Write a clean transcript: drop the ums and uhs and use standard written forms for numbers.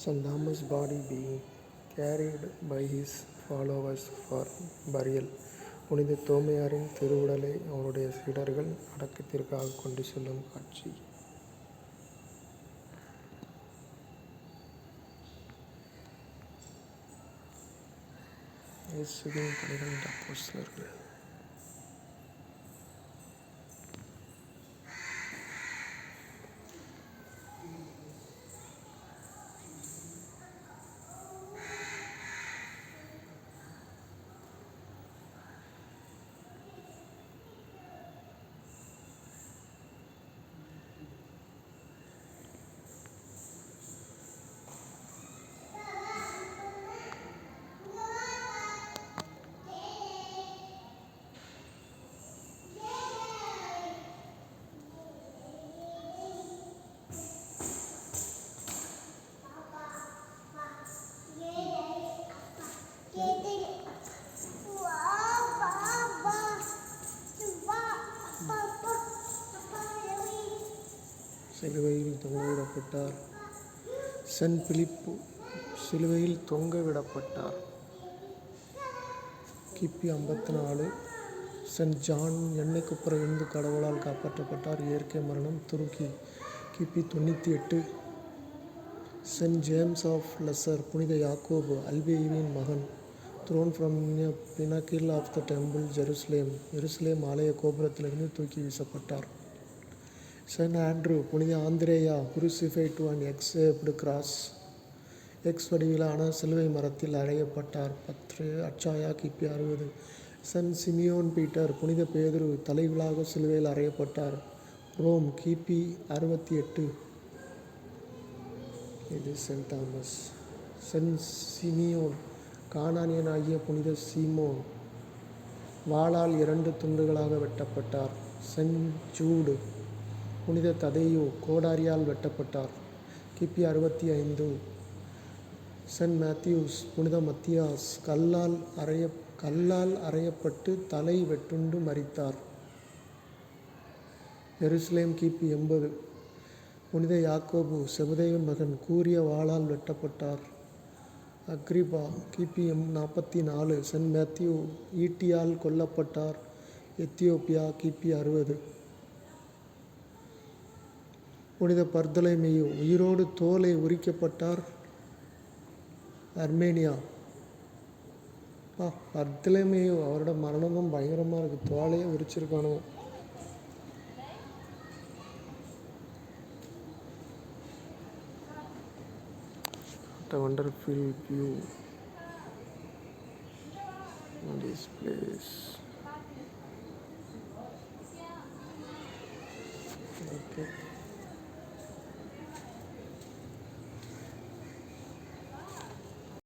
St. Thomas' body being carried by his followers for burial. புனித தோமையாரின் திருவுடலை அவருடைய சீடர்கள் அடக்கத்திற்காக கொண்டு செல்லும் காட்சி. இயேசுவின் 12 அப்போஸ்தலர்கள். சிலுவையில் தொங்கவிடப்பட்டார். சென்ட் பிலிப்பு சிலுவையில் தொங்கவிடப்பட்டார். கிபி 54. சென்ட் ஜான் எண்ணெய் குப்புற இந்து கடவுளால் காப்பாற்றப்பட்டார். இயற்கை மரணம் துருக்கி கிபி 98. சென்ட் ஜேம்ஸ் ஆஃப் லெசர் புனித யாக்கோபு அல்பேயுவின் மகன். Thrown from pinnacle of the temple Jerusalem எருசலேம் ஆலய கோபுரத்திலிருந்து தூக்கி வீசப்பட்டார். சென்ட் ஆண்ட்ரூ புனித ஆந்திரேயா crucified to an X shaped cross X வடிவிலான சிலுவை மரத்தில் அறையப்பட்டார். அச்சாயா கிபி 60. சென்ட் சிமியோன் பீட்டர் புனித பேதுரு தலைவிழாக சிலுவையில் அறையப்பட்டார். ரோம் கிபி 68. இது சென்ட் தாமஸ். சென்ட் சிமியோன் கானானியனாகிய புனித சீமோன் வாளால் 2 துண்டுகளாக வெட்டப்பட்டார். சென்ட் ஜூடு புனித ததேயு கோடாரியால் வெட்டப்பட்டார். கிபி 65. சென்ட் மேத்யூஸ் புனித மத்தியாஸ் கல்லால் அறையப்பட்டு தலை வெட்டுண்டு மரித்தார். எருசலேம் கிபி 80. புனித யாக்கோபு செபதேவின் மகன் கூரிய வாளால் வெட்டப்பட்டார். அக்ரிபா கிபி 44. சென்ட் மேத்யூ ஈட்டியால் கொல்லப்பட்டார். எத்தியோப்பியா கிபி 60. புனித பர்தலமேயு உயிரோடு தோலை உரிக்கப்பட்டார். அர்மேனியா. பர்தலமேயு அவரோட மரணமும் பயங்கரமாக இருக்குது. தோலையே உரிச்சிருக்கானு. What a wonderful view in this place. Okay.